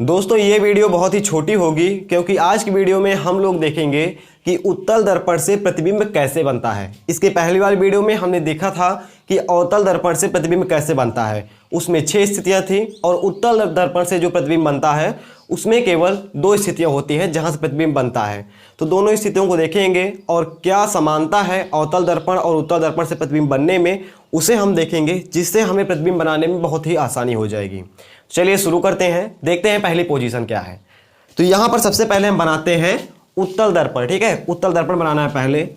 दोस्तों ये वीडियो बहुत ही छोटी होगी क्योंकि आज की वीडियो में हम लोग देखेंगे कि उत्तल दर्पण से प्रतिबिंब कैसे बनता है। इसके पहली वाली वीडियो में हमने देखा था कि अवतल दर्पण से प्रतिबिंब कैसे बनता है, उसमें 6 स्थितियां थी और उत्तल दर्पण से जो प्रतिबिंब बनता है उसमें केवल 2 स्थितियां होती हैं जहां से प्रतिबिंब बनता है। तो दोनों स्थितियों को देखेंगे और क्या समानता है अवतल दर्पण और उत्तल दर्पण से प्रतिबिंब बनने में, उसे हम देखेंगे, जिससे हमें प्रतिबिंब बनाने में बहुत ही आसानी हो जाएगी। चलिए शुरू करते हैं, देखते हैं पहली पोजीशन क्या है। तो यहाँ पर सबसे पहले हम बनाते हैं उत्तल दर्पण। ठीक है, उत्तल दर्पण बनाना है। पहले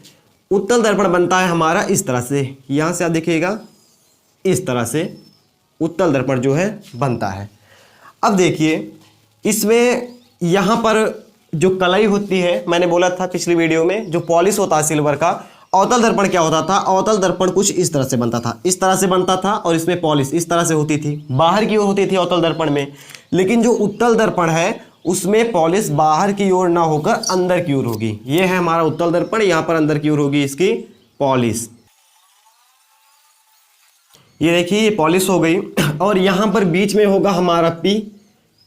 उत्तल दर्पण बनता है हमारा इस तरह से, यहाँ से आप देखिएगा इस तरह से उत्तल दर्पण जो है बनता है। अब देखिए इसमें यहाँ पर जो कलाई होती है, मैंने बोला था पिछली वीडियो में, जो पॉलिश होता है सिल्वर का। अवतल दर्पण क्या होता था, अवतल दर्पण कुछ इस तरह से बनता था, इस तरह से बनता था और इसमें पॉलिश इस तरह से होती थी, बाहर की ओर होती थी अवतल दर्पण में। लेकिन जो उत्तल दर्पण है उसमें पॉलिश बाहर की ओर ना होकर अंदर की ओर होगी। ये है हमारा उत्तल दर्पण, यहाँ पर अंदर की ओर होगी इसकी पॉलिश। ये देखिए ये पॉलिश हो गई और यहाँ पर बीच में होगा हमारा पी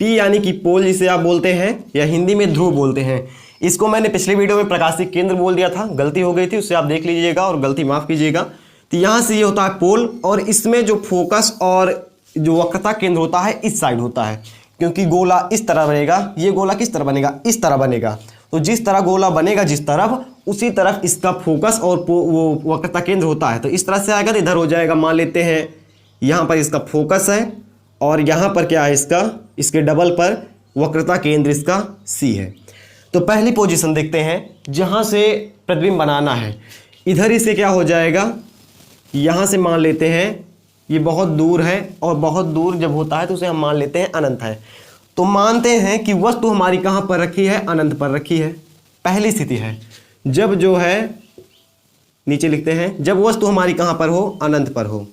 यानी कि पोल, जिसे आप बोलते हैं या हिंदी में ध्रुव बोलते हैं। इसको मैंने पिछली वीडियो में प्रकाशिक केंद्र बोल दिया था, गलती हो गई थी, उससे आप देख लीजिएगा और गलती माफ कीजिएगा। तो यहाँ से ये होता है पोल और इसमें जो फोकस और जो वक्रता केंद्र होता है इस साइड होता है, क्योंकि गोला इस तरह बनेगा। ये गोला किस तरह बनेगा, इस तरह बनेगा। तो जिस तरह गोला बनेगा जिस तरफ, उसी तरफ इसका फोकस और वो वक्रता केंद्र होता है। तो इस तरह से आएगा तो इधर हो जाएगा। मान लेते हैं यहाँ पर इसका फोकस है और यहाँ पर क्या है इसका, इसके डबल पर वक्रता केंद्र इसका सी है। तो पहली पोजीशन देखते हैं जहाँ से प्रतिबिंब बनाना है। इधर ही से क्या हो जाएगा, यहाँ से मान लेते हैं ये बहुत दूर है और बहुत दूर जब होता है तो उसे हम मान लेते हैं अनंत है। तो मानते हैं कि वस्तु हमारी कहाँ पर रखी है, अनंत पर रखी है। पहली स्थिति है जब जो है, नीचे लिखते हैं, जब वस्तु हमारी कहाँ पर हो, अनंत पर हो।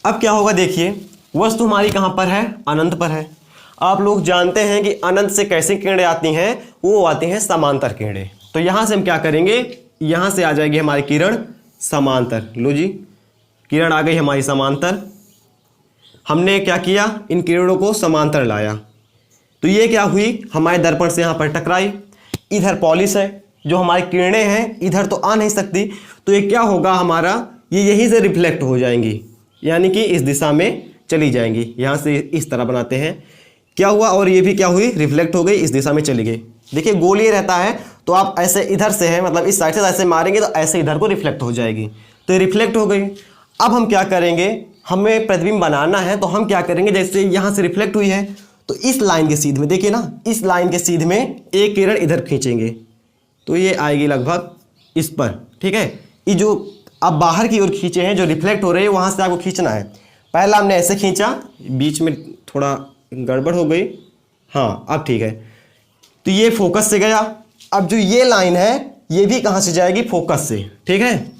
अब क्या होगा देखिए, वस्तु हमारी कहाँ पर है, अनंत पर है। आप लोग जानते हैं कि अनंत से कैसे किरणें आती हैं, वो आती हैं समांतर किरणें। तो यहाँ से हम क्या करेंगे, यहाँ से आ जाएगी हमारी किरण समांतर। लो जी, किरण आ गई हमारी समांतर। हमने क्या किया, इन किरणों को समांतर लाया तो ये क्या हुई, हमारे दर्पण से यहाँ पर टकराई। इधर पॉलिश है, जो हमारी किरणें हैं इधर तो आ नहीं सकती, तो ये क्या होगा हमारा, ये यहीं से रिफ्लेक्ट हो जाएंगी, यानी कि इस दिशा में चली जाएंगी। यहाँ से इस तरह बनाते हैं, क्या हुआ, और ये भी क्या हुई, रिफ्लेक्ट हो गई, इस दिशा में चली गई। देखिए गोल ये रहता है, तो आप ऐसे इधर से है, मतलब इस साइड से ऐसे मारेंगे तो ऐसे इधर को रिफ्लेक्ट हो जाएगी। तो ये रिफ्लेक्ट हो गई। अब हम क्या करेंगे, हमें प्रतिबिंब बनाना है, तो हम क्या करेंगे, जैसे यहाँ से रिफ्लेक्ट हुई है तो इस लाइन के सीध में, देखिए ना, इस लाइन के सीध में एक किरण इधर खींचेंगे तो ये आएगी लगभग इस पर। ठीक है, ये जो आप बाहर की ओर खींचे हैं, जो रिफ्लेक्ट हो रहे हैं, वहाँ से आपको खींचना है। पहला हमने ऐसे खींचा, बीच में थोड़ा गड़बड़ हो गई, हाँ अब ठीक है। तो ये फोकस से गया। अब जो ये लाइन है ये भी कहाँ से जाएगी, फोकस से। ठीक है,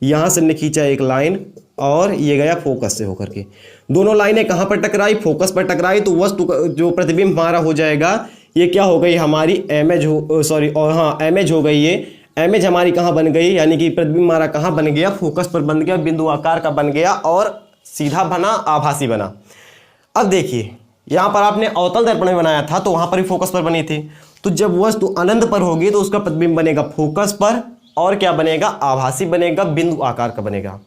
यहाँ से हमने खींचा एक लाइन और ये गया फोकस से होकर के। दोनों लाइनें कहाँ पर टकराई, फोकस पर टकराई। तो वस्तु जो प्रतिबिंब हमारा हो जाएगा, ये क्या हो गई हमारी इमेज हो, सॉरी, और हाँ इमेज हो गई। ये इमेज हमारी कहाँ बन गई, यानी कि प्रतिबिंब हमारा कहाँ बन गया, फोकस पर बन गया, बिंदु आकार का बन गया और सीधा बना, आभासी बना। अब देखिए यहाँ पर आपने अवतल दर्पण में बनाया था तो वहाँ पर भी फोकस पर बनी थी। तो जब वस्तु अनंत पर होगी तो उसका प्रतिबिंब बनेगा फोकस पर और क्या बनेगा, आभासी बनेगा, बिंदु आकार का बनेगा।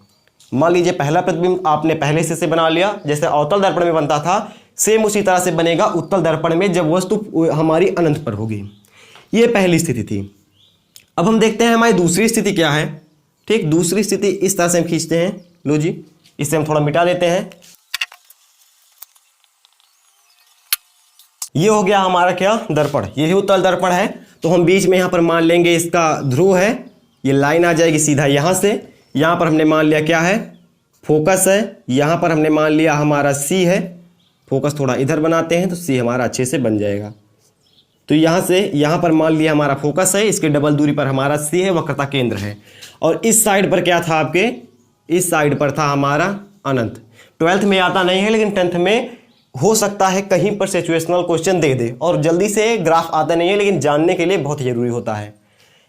मान लीजिए पहला प्रतिबिंब आपने पहले से बना लिया, जैसे अवतल दर्पण में बनता था, सेम उसी तरह से बनेगा उत्तल दर्पण में जब वस्तु हमारी अनंत पर होगी। ये पहली स्थिति थी। अब हम देखते हैं हमारी दूसरी स्थिति क्या है। ठीक, दूसरी स्थिति इस तरह से हम खींचते हैं। लो जी, इसे हम थोड़ा मिटा देते हैं। ये हो गया हमारा क्या, दर्पण। ये भी उत्तल दर्पण है। तो हम बीच में यहाँ पर मान लेंगे इसका ध्रुव है, ये लाइन आ जाएगी सीधा यहाँ से। यहाँ पर हमने मान लिया क्या है, फोकस है। यहाँ पर हमने मान लिया हमारा सी है, फोकस थोड़ा इधर बनाते हैं तो सी हमारा अच्छे से बन जाएगा। तो यहाँ से यहाँ पर मान लिया हमारा फोकस है, इसके डबल दूरी पर हमारा सी है, वक्रता केंद्र है। और इस साइड पर क्या था आपके, इस साइड पर था हमारा अनंत। 12th में आता नहीं है, लेकिन 10th में हो सकता है कहीं पर सिचुएशनल क्वेश्चन दे दे। और जल्दी से ग्राफ आता नहीं है, लेकिन जानने के लिए बहुत जरूरी होता है।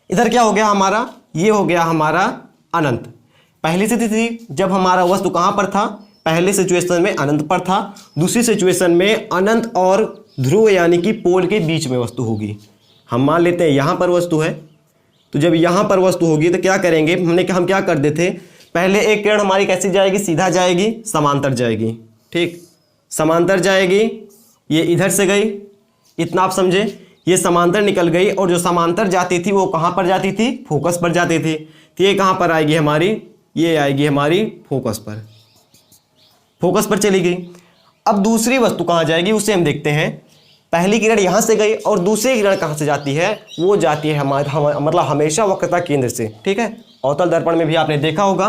इधर क्या हो गया हमारा, ये हो गया हमारा अनंत। पहली स्थिति थी जब हमारा वस्तु कहाँ पर था, पहले सिचुएशन में अनंत पर था, दूसरी सिचुएशन में अनंत और ध्रुव यानी कि पोल के बीच में वस्तु होगी। हम मान लेते हैं यहाँ पर वस्तु है, तो जब यहाँ पर वस्तु होगी तो क्या करेंगे, हम क्या कर देते, पहले एक किरण हमारी कैसी जाएगी, सीधा जाएगी, समांतर जाएगी। ठीक, समांतर जाएगी, ये इधर से गई, इतना आप समझे, ये समांतर निकल गई और जो समांतर जाती थी वो कहाँ पर जाती थी, फोकस पर जाती थी। तो ये कहाँ पर आएगी हमारी, ये आएगी हमारी फोकस पर, फोकस पर चली गई। अब दूसरी वस्तु कहाँ जाएगी उसे हम देखते हैं। पहली किरण यहाँ से गई और दूसरी किरण कहाँ से जाती है, वो जाती है मतलब हमेशा वक्रता केंद्र से। ठीक है, अवतल दर्पण में भी आपने देखा होगा।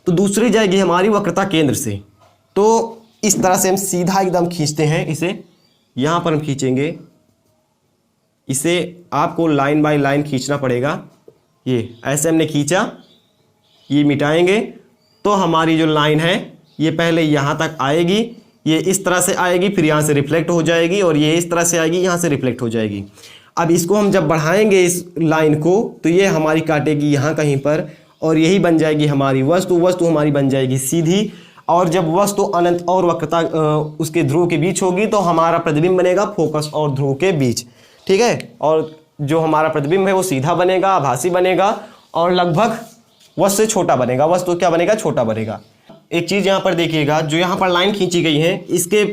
तो दूसरी जाएगी हमारी वक्रता केंद्र से। तो इस तरह से हम सीधा एकदम खींचते हैं इसे, यहाँ पर हम खींचेंगे इसे, आपको लाइन बाय लाइन खींचना पड़ेगा। ये ऐसे हमने खींचा, ये मिटाएंगे तो हमारी जो लाइन है ये पहले यहाँ तक आएगी, ये इस तरह से आएगी, फिर यहाँ से रिफ्लेक्ट हो जाएगी और ये इस तरह से आएगी, यहाँ से रिफ्लेक्ट हो जाएगी। अब इसको हम जब बढ़ाएंगे इस लाइन को तो ये हमारी काटेगी यहाँ कहीं पर और यही बन जाएगी हमारी वस्तु। वस्तु हमारी बन जाएगी सीधी, और जब वस्तु अनंत और वक्रता उसके ध्रुव के बीच होगी तो हमारा प्रतिबिंब बनेगा फोकस और ध्रुव के बीच। ठीक है, और जो हमारा प्रतिबिंब है वो सीधा बनेगा, आभासी बनेगा और लगभग वस्तु से छोटा बनेगा। वस्तु क्या बनेगा, छोटा बनेगा। एक चीज़ यहाँ पर देखिएगा, जो यहाँ पर लाइन खींची गई है इसके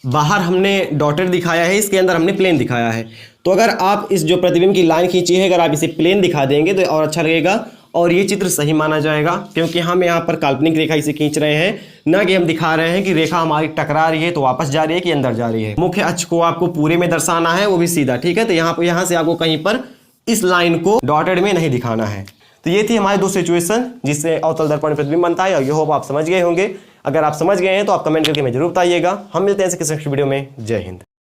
बाहर हमने डॉटेड दिखाया है, इसके अंदर हमने प्लेन दिखाया है। तो अगर आप इस जो प्रतिबिंब की लाइन खींची है अगर आप इसे प्लेन दिखा देंगे तो और अच्छा लगेगा और ये चित्र सही माना जाएगा, क्योंकि हम यहाँ पर काल्पनिक रेखा इसे खींच रहे हैं, ना कि हम दिखा रहे हैं कि रेखा हमारी टकरा रही है तो वापस जा रही है कि अंदर जा रही है। मुख्य अक्ष को आपको पूरे में दर्शाना है, वो भी सीधा। ठीक है, तो यहाँ से आपको कहीं पर इस लाइन को डॉटेड में नहीं दिखाना है। तो ये थी हमारी दो सिचुएशन जिससे अवतल दर्पण में प्रतिबिंब बनता है, और ये होप आप समझ गए होंगे। अगर आप समझ गए हैं तो आप कमेंट करके मैं जरूर बताइएगा। हम मिलते हैं किसी नेक्स्ट वीडियो में। जय हिंद।